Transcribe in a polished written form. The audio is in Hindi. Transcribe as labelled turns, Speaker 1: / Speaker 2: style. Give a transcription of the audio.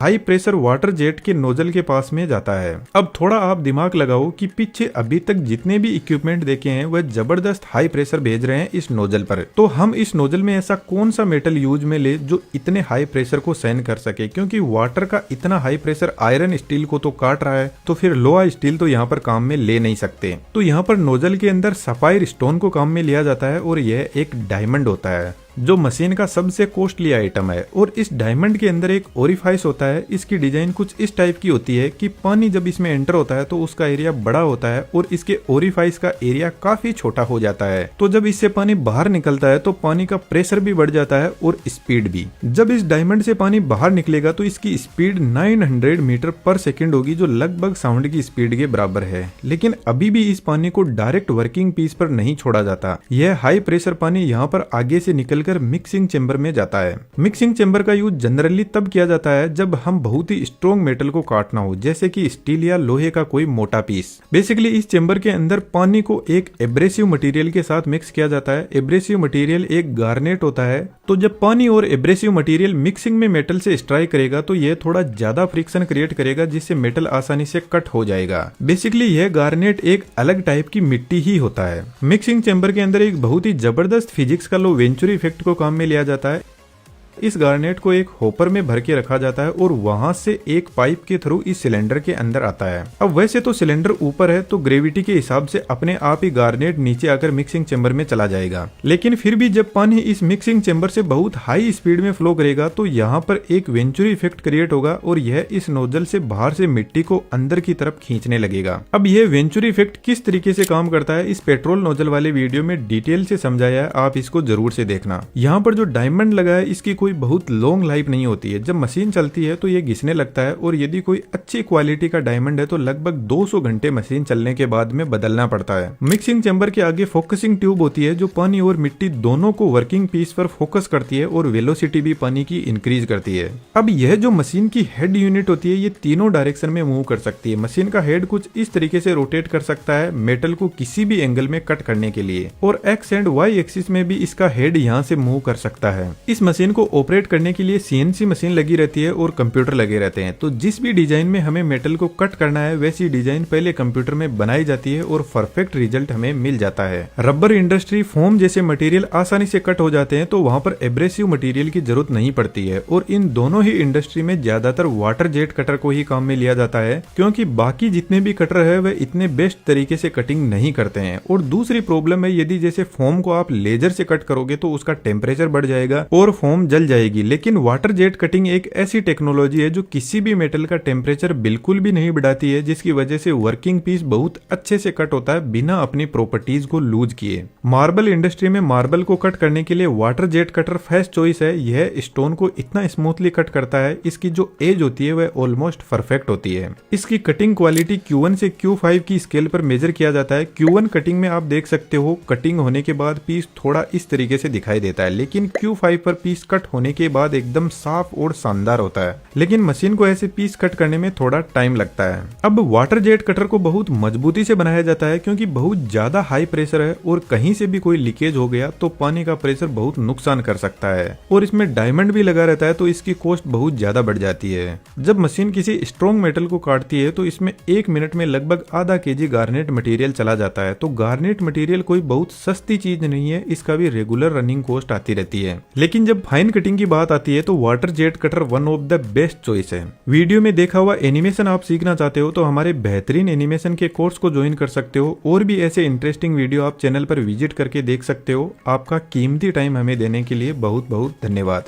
Speaker 1: हाई प्रेशर वाटर जेट के नोजल के पास में जाता है। अब थोड़ा आप दिमाग लगाओ कि पीछे अभी तक जितने भी इक्विपमेंट देखे हैं वह जबरदस्त हाई प्रेशर भेज रहे हैं इस नोजल पर। तो हम इस नोजल में ऐसा कौन सा मेटल यूज में ले जो इतने हाई प्रेशर को सहन कर सके, क्योंकि वाटर का इतना हाई प्रेशर आयरन स्टील को तो काट रहा है, तो फिर लोहा स्टील तो यहाँ पर काम में ले नहीं सकते। तो यहाँ पर नोजल के अंदर सफायर स्टोन को काम में लिया जाता है और यह एक डायमंड होता है जो मशीन का सबसे कॉस्टली आइटम है। और इस डायमंड के अंदर एक ओरिफाइस होता है। इसकी डिजाइन कुछ इस टाइप की होती है कि पानी जब इसमें एंटर होता है तो उसका एरिया बड़ा होता है और इसके ओरिफाइस का एरिया काफी छोटा हो जाता है। तो जब इससे पानी बाहर निकलता है तो पानी का प्रेशर भी बढ़ जाता है और स्पीड भी। जब इस डायमंड से पानी बाहर निकलेगा तो इसकी स्पीड 900 मीटर पर सेकेंड होगी, जो लगभग साउंड की स्पीड के बराबर है। लेकिन अभी भी इस पानी को डायरेक्ट वर्किंग पीस पर नहीं छोड़ा जाता। यह हाई प्रेशर पानी यहाँ पर आगे से निकलकर मिक्सिंग चेंबर में जाता है। मिक्सिंग चेंबर का यूज जनरली तब किया जाता है जब हम बहुत ही स्ट्रॉन्ग मेटल को काटना हो, जैसे कि स्टील या लोहे का कोई मोटा पीस। बेसिकली इस चेंबर के अंदर पानी को एक एब्रेसिव मटेरियल के साथ मिक्स किया जाता है। एब्रेसिव मटेरियल एक गार्नेट होता है। तो जब पानी और एब्रेसिव मटेरियल मिक्सिंग में मेटल से स्ट्राइक करेगा तो यह थोड़ा ज्यादा फ्रिक्शन क्रिएट करेगा, जिससे मेटल आसानी से कट हो जाएगा। बेसिकली यह गार्नेट एक अलग टाइप की मिट्टी ही होता है। मिक्सिंग चेंबर के अंदर एक बहुत ही जबरदस्त फिजिक्स का लो वेंचुरी इफेक्ट को काम में लिया जाता है। इस गार्नेट को एक होपर में भर के रखा जाता है और वहां से एक पाइप के थ्रू इस सिलेंडर के अंदर आता है। अब वैसे तो सिलेंडर ऊपर है तो ग्रेविटी के हिसाब से अपने आप ही गार्नेट नीचे आकर मिक्सिंग चेंबर में चला जाएगा। लेकिन फिर भी जब पानी इस मिक्सिंग चेंबर से बहुत हाई स्पीड में फ्लो करेगा तो यहाँ पर एक वेंचुरी इफेक्ट क्रिएट होगा और यह इस नोजल से बाहर से मिट्टी को अंदर की तरफ खींचने लगेगा। अब यह वेंचुरी इफेक्ट किस तरीके से काम करता है इस पेट्रोल नोजल वाले वीडियो में डिटेल से समझाया है, आप इसको जरूर से देखना। यहाँ पर जो डायमंड लगा है इसकी कोई बहुत लॉन्ग लाइफ नहीं होती है। जब मशीन चलती है तो ये घिसने लगता है और यदि कोई अच्छी क्वालिटी का डायमंड है तो लगभग 200 घंटे मशीन चलने के बाद में बदलना पड़ता है। मिक्सिंग चेंबर के आगे फोकसिंग ट्यूब होती है जो पानी और मिट्टी दोनों को वर्किंग पीस पर फोकस करती है और वेलोसिटी भी पानी की इंक्रीज करती है। अब यह जो मशीन की हेड यूनिट होती है ये तीनों डायरेक्शन में मूव कर सकती है। मशीन का हेड कुछ इस तरीके से रोटेट कर सकता है मेटल को किसी भी एंगल में कट करने के लिए, और एक्स एंड वाई एक्सिस में भी इसका हेड यहाँ से मूव कर सकता है। इस मशीन को ऑपरेट करने के लिए सीएनसी मशीन लगी रहती है और कंप्यूटर लगे रहते हैं। तो जिस भी डिजाइन में हमें मेटल को कट करना है वैसी डिजाइन पहले कंप्यूटर में बनाई जाती है और परफेक्ट रिजल्ट हमें मिल जाता है। रबर इंडस्ट्री, फोम जैसे मटेरियल आसानी से कट हो जाते हैं तो वहां पर एब्रेसिव मटेरियल की जरूरत नहीं पड़ती है। और इन दोनों ही इंडस्ट्री में ज्यादातर वाटर जेट कटर को ही काम में लिया जाता है, क्योंकि बाकी जितने भी कटर है वह इतने बेस्ट तरीके से कटिंग नहीं करते हैं। और दूसरी प्रॉब्लम है, यदि जैसे फोम को आप लेजर से कट करोगे तो उसका टेम्परेचर बढ़ जाएगा और फोम जल जाएगी। लेकिन वाटर जेट कटिंग एक ऐसी टेक्नोलॉजी है जो किसी भी मेटल का टेम्परेचर बिल्कुल भी नहीं बढ़ाती है, जिसकी वजह से वर्किंग पीस बहुत अच्छे से कट होता है बिना अपनी प्रॉपर्टीज को लूज किए। मार्बल इंडस्ट्री में मार्बल को कट करने के लिए water jet cutter first choice है। यह स्टोन को इतना स्मूथली कट करता है, इसकी जो एज होती है वह ऑलमोस्ट परफेक्ट होती है। इसकी कटिंग क्वालिटी Q1 से Q5 की स्केल पर मेजर किया जाता है। Q1 कटिंग में आप देख सकते हो कटिंग होने के बाद पीस थोड़ा इस तरीके से दिखाई देता है, लेकिन Q5 पर पीस कट होने के बाद एकदम साफ और शानदार होता है। लेकिन मशीन को ऐसे पीस कट करने में थोड़ा टाइम लगता है। अब वाटर जेट कटर को बहुत मजबूती से बनाया जाता है क्योंकि बहुत ज्यादा हाई प्रेशर है और कहीं से भी कोई लीकेज हो गया तो पानी का प्रेशर बहुत नुकसान कर सकता है। और इसमें डायमंड भी लगा रहता है तो इसकी कॉस्ट बहुत ज्यादा बढ़ जाती है। जब मशीन किसी स्ट्रॉन्ग मेटल को काटती है तो इसमें 1 मिनट में लगभग आधा केजी गार्नेट मटेरियल चला जाता है। तो गार्नेट मटेरियल कोई बहुत सस्ती चीज नहीं है, इसका भी रेगुलर रनिंग कॉस्ट आती रहती है। लेकिन जब फाइन कटिंग की बात आती है तो water jet cutter one of the best choice है। वीडियो में देखा हुआ एनिमेशन आप सीखना चाहते हो तो हमारे बेहतरीन एनिमेशन के कोर्स को ज्वाइन कर सकते हो। और भी ऐसे इंटरेस्टिंग वीडियो आप चैनल पर विजिट करके देख सकते हो। आपका कीमती टाइम हमें देने के लिए बहुत बहुत धन्यवाद।